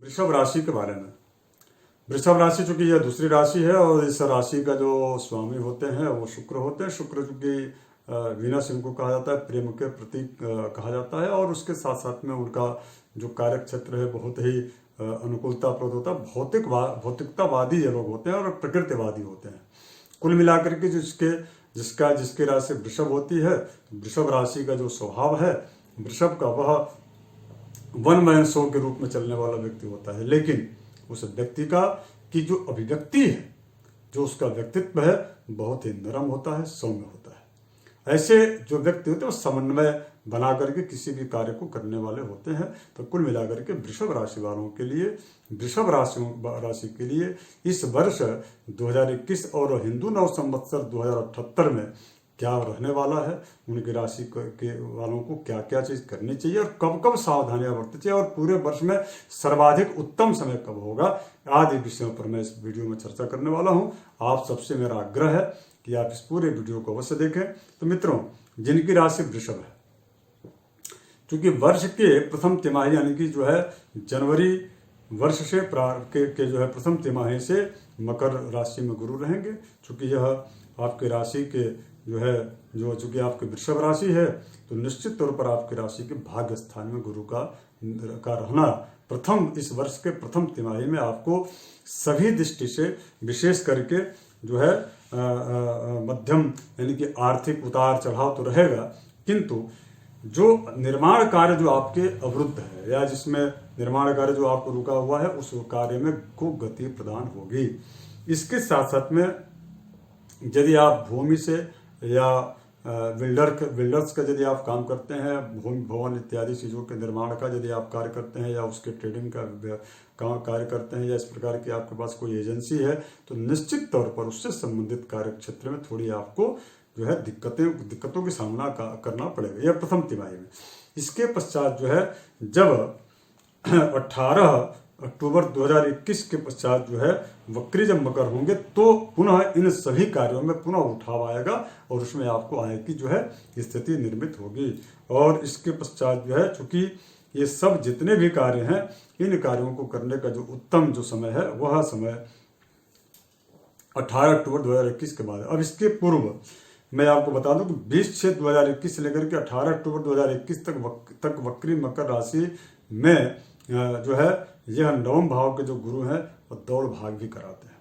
वृषभ राशि के बारे में। वृषभ राशि चूंकि यह दूसरी राशि है और इस राशि का जो स्वामी होते हैं वो शुक्र होते हैं। शुक्र चूंकि वीनस इनको कहा जाता है, प्रेम के प्रतीक कहा जाता है, और उसके साथ साथ में उनका जो कार्य क्षेत्र है बहुत ही अनुकूलताप्रद होता है। भौतिकतावादी ये लोग होते हैं और प्रकृतिवादी होते हैं। कुल मिलाकर के जिसकी राशि वृषभ होती है, वृषभ राशि का जो स्वभाव है वृषभ का, वह वन मैन शो के रूप में चलने वाला व्यक्ति होता है। लेकिन उस व्यक्ति का की जो अभिव्यक्ति है, जो उसका व्यक्तित्व है, बहुत ही नरम होता है, सौम्य होता है। ऐसे जो व्यक्ति होते हैं वो समन्वय बना करके किसी भी कार्य को करने वाले होते हैं। तो कुल मिलाकर के वृषभ राशि वालों के लिए, वृषभ राशि के लिए इस वर्ष 2021 और हिंदू नव संवत्सर 2078 में क्या रहने वाला है, उनकी राशि के वालों को क्या क्या चीज करनी चाहिए और कब कब सावधानियां बरतनी चाहिए, और पूरे वर्ष में सर्वाधिक उत्तम समय कब होगा, आदि विषयों पर मैं इस वीडियो में चर्चा करने वाला हूं। आप सबसे मेरा आग्रह है कि आप इस पूरे वीडियो को अवश्य देखें। तो मित्रों, जिनकी राशि वृषभ है, क्योंकि वर्ष के प्रथम तिमाही यानी कि जो है जनवरी वर्ष से के जो है प्रथम तिमाही से मकर राशि में गुरु रहेंगे। चूंकि यह आपके राशि के जो चूंकि आपकी वृषभ राशि है, तो निश्चित तौर पर आपकी राशि के भाग्य स्थान में गुरु का रहना प्रथम इस वर्ष के प्रथम तिमाही में आपको सभी दृष्टि से, विशेष करके जो है मध्यम यानी कि आर्थिक उतार चढ़ाव तो रहेगा, किंतु जो निर्माण कार्य जो आपके अवरुद्ध है या जिसमें निर्माण कार्य जो आपको रुका हुआ है, उस कार्य में को गति प्रदान होगी। इसके साथ में यदि आप भूमि से या बिल्डर्स का यदि आप काम करते हैं, भूमि भवन इत्यादि चीज़ों के निर्माण का यदि आप कार्य करते हैं या उसके ट्रेडिंग का कार्य करते हैं, या इस प्रकार की आपके पास कोई एजेंसी है, तो निश्चित तौर पर उससे संबंधित कार्य क्षेत्र में थोड़ी आपको जो है दिक्कतों की सामना करना पड़ेगा, यह प्रथम तिमाही में। इसके पश्चात जो है जब 18 अक्टूबर 2021 के पश्चात जो है वक्री जब मकर होंगे, तो पुनः इन सभी कार्यों में पुनः उठाव आएगा और उसमें आपको आय की जो है स्थिति निर्मित होगी। और इसके पश्चात जो है चूंकि ये सब जितने भी कार्य हैं, इन कार्यों को करने का जो उत्तम जो समय है वह समय 18 अक्टूबर 2021 के बाद। अब इसके पूर्व मैं आपको बता दूं कि 20/6/2021 से लेकर के 18 अक्टूबर 2021 तक वक्री मकर राशि में जो है यह नवम भाव के जो गुरु हैं वो दौड़ भाग भी कराते हैं।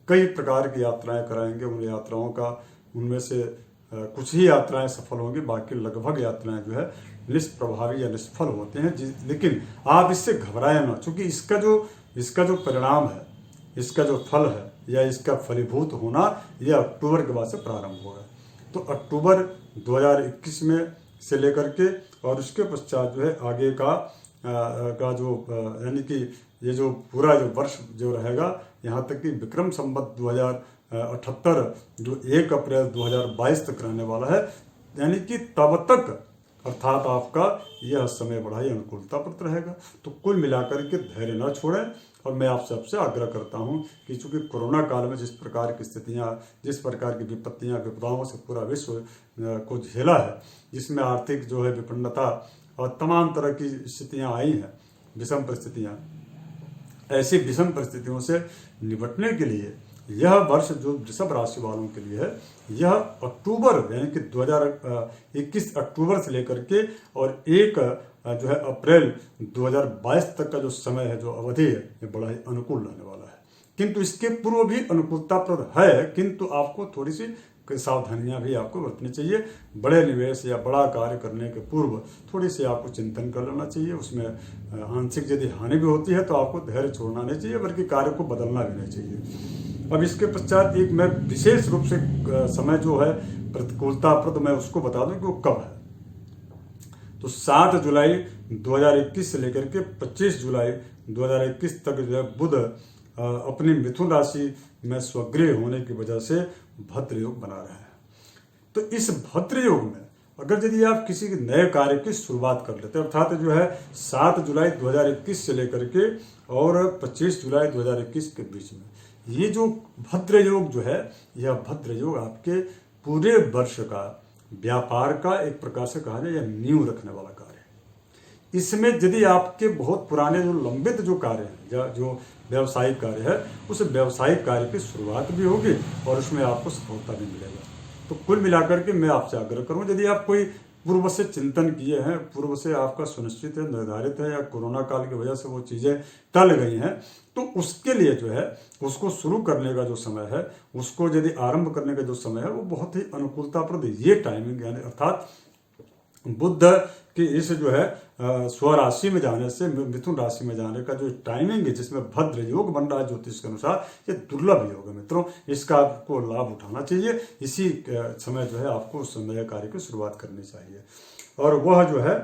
कई प्रकार की यात्राएं कराएंगे। उन यात्राओं का उनमें से कुछ ही यात्राएं सफल होंगी, बाकी लगभग यात्राएं जो है निष्प्रभावी या निष्फल होते हैं। लेकिन आप इससे घबराएं ना, क्योंकि इसका जो परिणाम है, इसका जो फल है या इसका फलीभूत होना, यह अक्टूबर के बाद से प्रारंभ होगा। तो अक्टूबर 2021 में से लेकर के और उसके पश्चात जो है आगे का जो यानी कि ये जो पूरा जो वर्ष जो रहेगा, यहाँ तक कि विक्रम संवत 2078 जो 1 अप्रैल 2022 तक रहने वाला है, यानी कि तब तक अर्थात आपका यह समय बड़ा ही अनुकूलताप्रद रहेगा। तो कुल मिलाकर के धैर्य न छोड़ें। और मैं आप सबसे आग्रह करता हूं कि चूंकि कोरोना काल में जिस प्रकार की स्थितियां, जिस प्रकार की विपदाओं से पूरा विश्व को झेला है, जिसमें आर्थिक जो है विपन्नता और तमाम तरह की स्थितियां आई हैं, विषम परिस्थितियां, ऐसी विषम परिस्थितियों से निपटने के लिए यह वर्ष जो वृषभ राशि वालों के लिए है, यह अक्टूबर यानी कि 2021 अक्टूबर से लेकर के और 1 जो है अप्रैल 2022 तक का जो समय है, जो अवधि है, ये बड़ा ही अनुकूल रहने वाला है। किंतु इसके पूर्व भी अनुकूलताप्रद है, किंतु आपको थोड़ी सी सावधानियां भी आपको बरतनी चाहिए। बड़े निवेश या बड़ा कार्य करने के पूर्व थोड़ी सी आपको चिंतन कर लेना चाहिए। उसमें आंशिक यदि हानि भी होती है तो आपको धैर्य छोड़ना नहीं चाहिए, बल्कि कार्य को बदलना भी नहीं चाहिए। अब इसके पश्चात एक मैं विशेष रूप से समय जो है प्रतिकूलताप्रद, मैं उसको बता दूं कि वो कब है। तो 7 जुलाई 2021 से लेकर के 25 जुलाई 2021 तक जो है बुध अपनी मिथुन राशि में स्वगृह होने की वजह से भद्र योग बना रहे हैं। तो इस भद्र योग में अगर यदि आप किसी नए कार्य की शुरुआत कर लेते हैं, अर्थात जो है 7 जुलाई 2021 से लेकर के और 25 जुलाई 2021 के बीच में ये जो भद्र योग जो है, यह भद्र योग आपके पूरे वर्ष का व्यापार का एक प्रकार से कहा जाए यह नींव रखने वाला कार्य है। इसमें यदि आपके बहुत पुराने जो लंबित जो कार्य हैं, जो व्यवसायिक कार्य है, उस व्यवसायिक कार्य की शुरुआत भी होगी और उसमें आपको सफलता भी मिलेगा। तो कुल मिलाकर के मैं आपसे आग्रह करूँ, यदि आप कोई पूर्व से चिंतन किए हैं, पूर्व से आपका सुनिश्चित है, निर्धारित है, या कोरोना काल की वजह से वो चीज़ें टल गई हैं, तो उसके लिए जो है उसको शुरू करने का जो समय है, उसको यदि आरंभ करने का जो समय है, वो बहुत ही अनुकूलताप्रद ये टाइमिंग, यानी अर्थात बुध की इस जो है स्वराशि में जाने से मिथुन राशि में जाने का जो टाइमिंग है, जिसमें भद्र योग बन रहा है ज्योतिष के अनुसार, ये दुर्लभ योग है मित्रों। इसका आपको लाभ उठाना चाहिए। इसी समय जो है आपको उस नए कार्य की शुरुआत करनी चाहिए, और वह जो है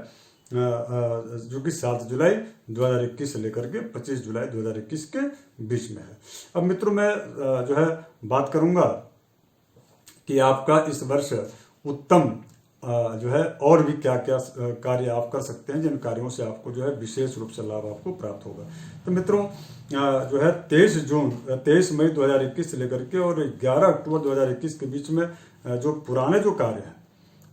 जो कि 7 जुलाई 2021 से लेकर के 25 जुलाई 2021 के बीच में है। अब मित्रों मैं जो है बात करूंगा कि आपका इस वर्ष उत्तम जो है और भी क्या क्या कार्य आप कर सकते हैं, जिन कार्यों से आपको जो है विशेष रूप से लाभ आपको प्राप्त होगा। तो मित्रों जो है 23 मई 2021 से लेकर के और 11 अक्टूबर 2021 के बीच में जो पुराने जो कार्य हैं,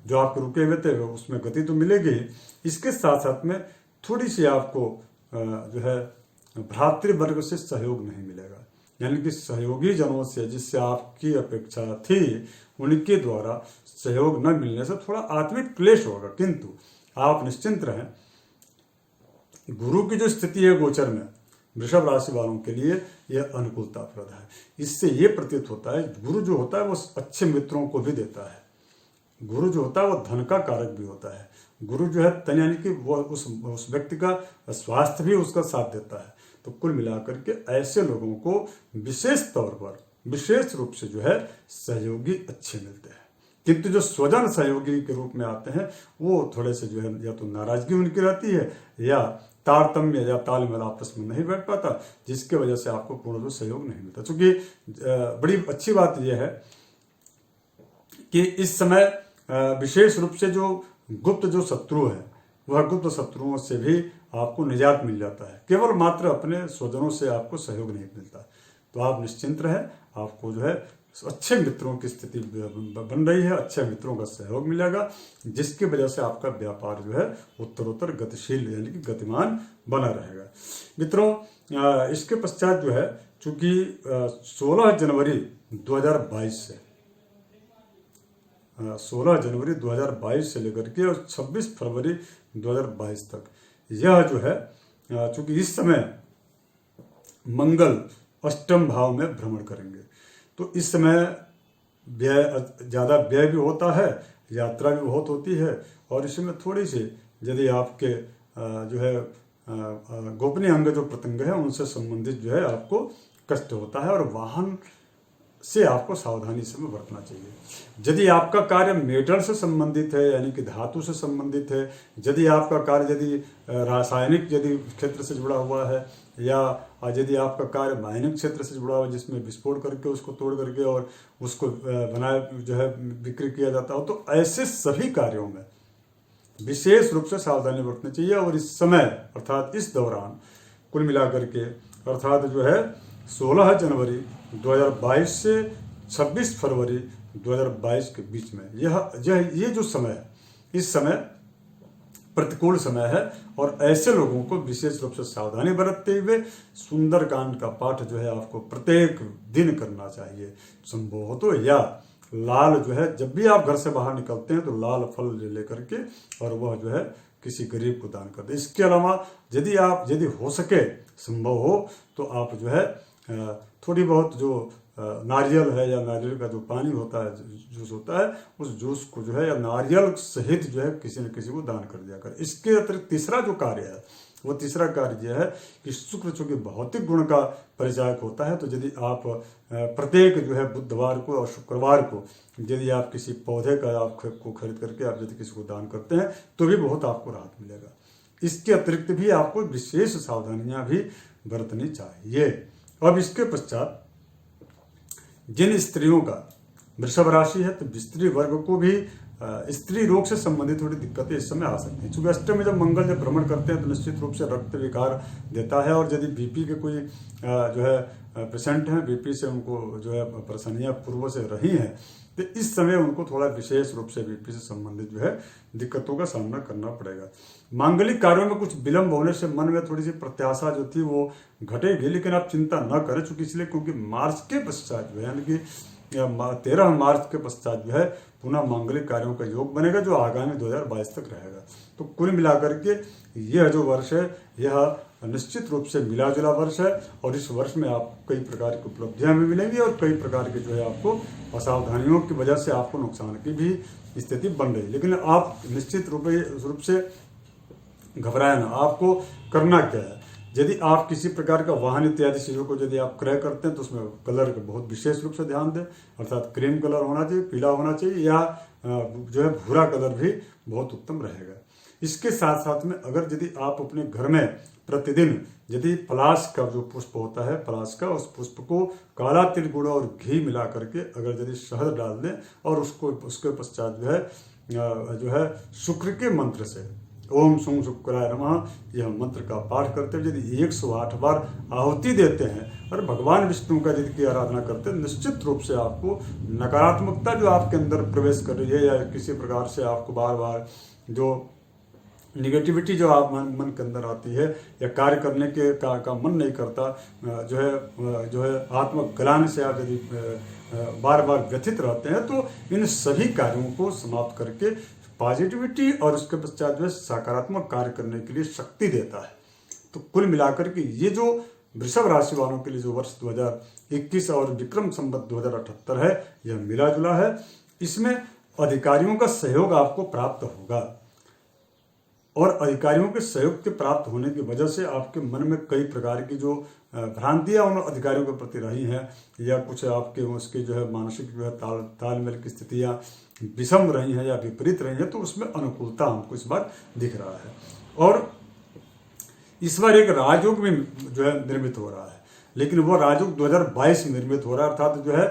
जो आपके रुके हुए थे, उसमें गति तो मिलेगी। इसके साथ साथ में थोड़ी सी आपको जो है भ्रातृवर्ग से सहयोग नहीं मिलेगा, यानी कि सहयोगी जनों से जिससे आपकी अपेक्षा थी, उनके द्वारा सहयोग न मिलने से थोड़ा आत्मिक क्लेश होगा। किंतु आप निश्चिंत रहें, गुरु की जो स्थिति है गोचर में वृषभ राशि वालों के लिए यह अनुकूलताप्रद है। इससे ये प्रतीत होता है, गुरु जो होता है वो अच्छे मित्रों को भी देता है। गुरु जो होता है वो धन का कारक भी होता है। गुरु जो है तन, यानी कि वो उस व्यक्ति का स्वास्थ्य भी उसका साथ देता है। तो कुल मिलाकर के ऐसे लोगों को विशेष तौर पर, विशेष रूप से जो है सहयोगी अच्छे मिलते हैं। किंतु जो स्वजन सहयोगी के रूप में आते हैं, वो थोड़े से जो है या तो नाराजगी उनकी रहती है, या तारतम्य या तालमेल आपस में नहीं बैठ पाता, जिसके वजह से आपको पूर्ण रूप से सहयोग नहीं मिलता। क्योंकि बड़ी अच्छी बात यह है कि इस समय विशेष रूप से जो गुप्त जो शत्रु है, वह गुप्त शत्रुओं से भी आपको निजात मिल जाता है। केवल मात्र अपने स्वजनों से आपको सहयोग नहीं मिलता। तो आप निश्चिंत रहें, आपको जो है अच्छे मित्रों की स्थिति बन रही है, अच्छे मित्रों का सहयोग मिलेगा, जिसकी वजह से आपका व्यापार जो है उत्तरोत्तर गतिशील, यानी कि गतिमान बना रहेगा। मित्रों इसके पश्चात जो है, चूंकि 16 जनवरी 2022 से 16 जनवरी 2022 से लेकर के और 26 फरवरी 2022 तक यह जो है, चूंकि इस समय मंगल अष्टम भाव में भ्रमण करेंगे, तो इस समय ज़्यादा व्यय भी होता है, यात्रा भी बहुत होती है, और इसमें थोड़ी सी यदि आपके जो है गोपनीय अंग जो प्रत्यंग है, उनसे संबंधित जो है आपको कष्ट होता है, और वाहन से आपको सावधानी से बरतना चाहिए। यदि आपका कार्य मेटल से संबंधित है, यानी कि धातु से संबंधित है, यदि आपका कार्य यदि रासायनिक यदि क्षेत्र से जुड़ा हुआ है, या यदि आपका कार्य माइनिंग क्षेत्र से जुड़ा हुआ है, जिसमें विस्फोट करके उसको तोड़ करके और उसको बनाए जो है बिक्री किया जाता हो, तो ऐसे सभी कार्यों में विशेष रूप से सावधानी बरतनी चाहिए। और इस समय अर्थात इस दौरान कुल मिलाकर के, अर्थात जो है 16 जनवरी 2022 से 26 फरवरी 2022 के बीच में ये जो समय है, इस समय प्रतिकूल समय है, और ऐसे लोगों को विशेष रूप से सावधानी बरतते हुए सुंदरकांड का पाठ जो है आपको प्रत्येक दिन करना चाहिए। संभव हो तो, या लाल जो है, जब भी आप घर से बाहर निकलते हैं तो लाल फल लेकर के और वह जो है किसी गरीब को दान कर दे। इसके अलावा यदि हो सके, संभव हो, तो आप जो है थोड़ी बहुत जो नारियल है या नारियल का जो पानी होता है, जूस होता है, उस जूस को जो है या नारियल सहित जो है किसी न किसी को दान कर दिया कर। इसके अतिरिक्त तीसरा जो कार्य है, वो तीसरा कार्य यह है कि शुक्र चूंकि भौतिक गुण का परिचायक होता है, तो यदि आप प्रत्येक जो है बुधवार को और शुक्रवार को यदि आप किसी पौधे का आपको खरीद करके आप यदि किसी को दान करते हैं, तो भी बहुत आपको राहत मिलेगा। इसके अतिरिक्त भी आपको विशेष सावधानियां भी बरतनी चाहिए। अब इसके पश्चात जिन स्त्रियों का वृषभ राशि है, तो स्त्री वर्ग को भी स्त्री रोग से संबंधित थोड़ी दिक्कतें इस समय आ सकती हैं। चूंकि अष्टम में जब मंगल जब भ्रमण करते हैं तो निश्चित रूप से रक्त विकार देता है, और यदि बीपी के कोई जो है पेशेंट हैं, बीपी से उनको जो है परेशानियां पूर्व से रही हैं, तो इस समय उनको थोड़ा विशेष रूप से बीपी से संबंधित जो है दिक्कतों का सामना करना पड़ेगा। मांगलिक कार्यों में कुछ विलंब होने से मन में थोड़ी सी प्रत्याशा जो थी वो घटेगी, लेकिन आप चिंता न करें, चूंकि इसलिए क्योंकि मार्च के पश्चात जो है, यानी कि 13 मार्च के पश्चात जो है पुनः मांगलिक कार्यों का योग बनेगा, जो आगामी 2022 तक रहेगा। तो कुल मिलाकर के यह जो वर्ष है यह निश्चित रूप से मिला जुला वर्ष है, और इस वर्ष में आपको कई प्रकार की उपलब्धियां भी मिलेंगी और कई प्रकार के जो है आपको असावधानियों की वजह से आपको नुकसान की भी स्थिति बन रही है। लेकिन आप निश्चित रूप से घबराए ना। आपको करना क्या है, यदि आप किसी प्रकार का वाहन इत्यादि चीज़ों को यदि आप क्रय करते हैं तो उसमें कलर का बहुत विशेष रूप से ध्यान दें, अर्थात क्रीम कलर होना चाहिए, पीला होना चाहिए, या जो है भूरा कलर भी बहुत उत्तम रहेगा। इसके साथ साथ में अगर यदि आप अपने घर में प्रतिदिन यदि पलाश का जो पुष्प होता है, पलाश का, उस पुष्प को काला तिल, गुड़ और घी मिला करके अगर यदि शहद डाल दें और उसके पश्चात जो है शुक्र के मंत्र से ओम सुं शुक्राय नमः यह मंत्र का पाठ करते हुए यदि 108 बार आहुति देते हैं और भगवान विष्णु का यदि की आराधना करते हैं, निश्चित रूप से आपको नकारात्मकता जो आपके अंदर प्रवेश कर रही है या किसी प्रकार से आपको बार बार जो निगेटिविटी जो आप मन के अंदर आती है या कार्य करने के का मन नहीं करता, जो है आत्मग्लानि से आप यदि बार बार व्यथित रहते हैं, तो इन सभी कार्यों को समाप्त करके पॉजिटिविटी और उसके पश्चात जो सकारात्मक कार्य करने के लिए शक्ति देता है। तो कुल मिलाकर के ये जो वृषभ राशि वालों के लिए जो वर्ष 2021 और विक्रम संवत 2078 है, यह मिला जुला है। इसमें अधिकारियों का सहयोग आपको प्राप्त होगा, और अधिकारियों के सहयोग के प्राप्त होने की वजह से आपके मन में कई प्रकार की जो भ्रांतियां उन अधिकारियों के प्रति रही हैं, या कुछ आपके उसके जो है मानसिक जो है तालमेल की स्थितियां विषम रही हैं या विपरीत रही हैं, तो उसमें अनुकूलता हमको इस बार दिख रहा है। और इस बार एक राजयोग भी जो है निर्मित हो रहा है, लेकिन वो राजयोग 2022 में निर्मित हो रहा है, अर्थात जो है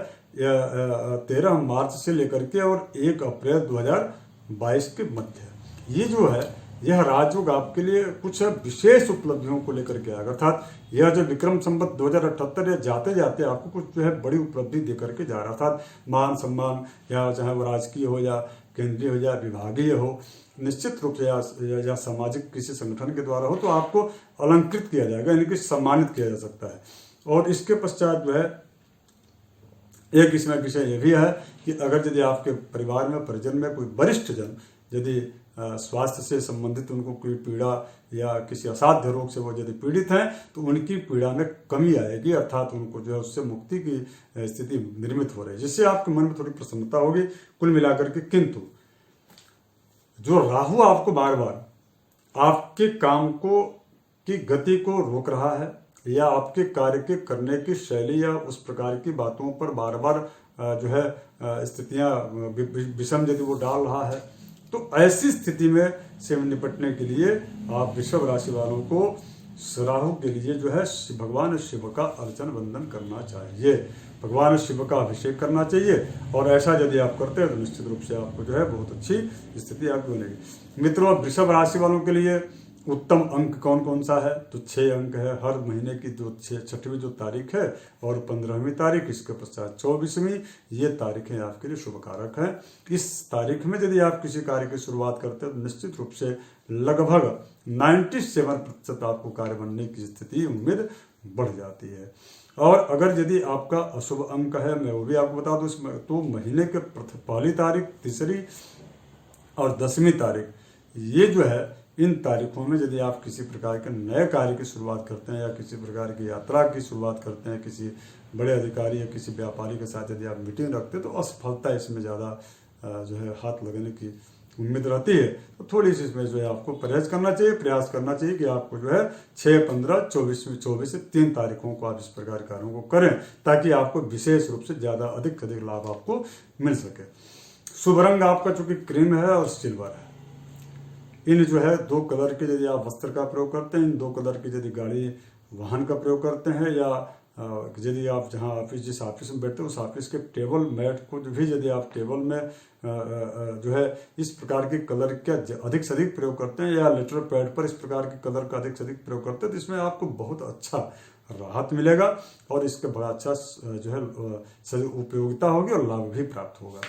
13 मार्च से लेकर के और 1 अप्रैल 2022 के मध्य। ये जो है यह राजयोग आपके लिए कुछ विशेष उपलब्धियों को लेकर के आएगा, अर्थात यह जो विक्रम संवत 2078 या जाते जाते आपको कुछ जो है बड़ी उपलब्धि दे करके जा रहा, अर्थात मान सम्मान, या चाहे वो राजकीय हो या केंद्रीय हो या विभागीय हो, निश्चित रूप से या सामाजिक किसी संगठन के द्वारा हो, तो आपको अलंकृत किया जाएगा, यानी कि सम्मानित किया जा सकता है। और इसके पश्चात जो है एक इसमें विषय यह भी है कि अगर यदि आपके परिवार में परिजन में कोई वरिष्ठ जन यदि स्वास्थ्य से संबंधित उनको कोई पीड़ा या किसी असाध्य रोग से वो यदि पीड़ित हैं, तो उनकी पीड़ा में कमी आएगी, अर्थात उनको जो है उससे मुक्ति की स्थिति निर्मित हो रही है, जिससे आपके मन में थोड़ी प्रसन्नता होगी कुल मिलाकर के। किंतु जो राहु आपको बार बार आपके काम को की गति को रोक रहा है, या आपके कार्य के करने की शैली या उस प्रकार की बातों पर बार बार जो है स्थितियां विषम यदि वो डाल रहा है, तो ऐसी स्थिति में से निपटने के लिए आप वृषभ राशि वालों को राहु के लिए जो है भगवान शिव का अर्चन वंदन करना चाहिए, भगवान शिव का अभिषेक करना चाहिए, और ऐसा यदि आप करते हैं तो निश्चित रूप से आपको जो है बहुत अच्छी स्थिति आपकी बनेगी। मित्रों, वृषभ राशि वालों के लिए उत्तम अंक कौन कौन सा है, तो 6 अंक है। हर महीने की जो 6वीं जो तारीख है और 15वीं तारीख, इसके पश्चात 24वीं, ये तारीखें आपके लिए शुभकारक हैं। इस तारीख में यदि आप किसी कार्य की शुरुआत करते हैं तो निश्चित रूप से लगभग 97% आपको कार्य बनने की स्थिति उम्मीद बढ़ जाती है। और अगर यदि आपका अशुभ अंक है, मैं वो भी आपको बता दूं इसमें, तो महीने के पहली तारीख, तीसरी और 10वीं तारीख, ये जो है इन तारीखों में यदि आप किसी प्रकार के नए कार्य की शुरुआत करते हैं या किसी प्रकार की यात्रा की शुरुआत करते हैं, किसी बड़े अधिकारी या किसी व्यापारी के साथ यदि आप मीटिंग रखते हैं, तो असफलता इसमें ज़्यादा जो है हाथ लगने की उम्मीद रहती है। तो थोड़ी सी इसमें जो है आपको प्रयास करना चाहिए कि आपको जो है 6, 15, 24 से 3 तारीखों को आप इस प्रकार कार्यों को करें, ताकि आपको विशेष रूप से ज़्यादा अधिक लाभ आपको मिल सके। शुभ रंग आपका चूंकि क्रीम है और सिल्वर है। इन जो है 2 कलर के यदि आप वस्त्र का प्रयोग करते हैं, इन 2 कलर की यदि गाड़ी वाहन का प्रयोग करते हैं, या यदि आप जहां जिस ऑफिस में बैठते हैं उस ऑफिस के टेबल मैट को भी यदि आप टेबल में जो है इस प्रकार के कलर का अधिक से अधिक प्रयोग करते हैं, या लेटर पैड पर इस प्रकार के कलर का अधिक से अधिक प्रयोग करते हैं, तो इसमें आपको बहुत अच्छा राहत मिलेगा और इसके बड़ा अच्छा जो है उपयोगिता होगी और लाभ भी प्राप्त होगा।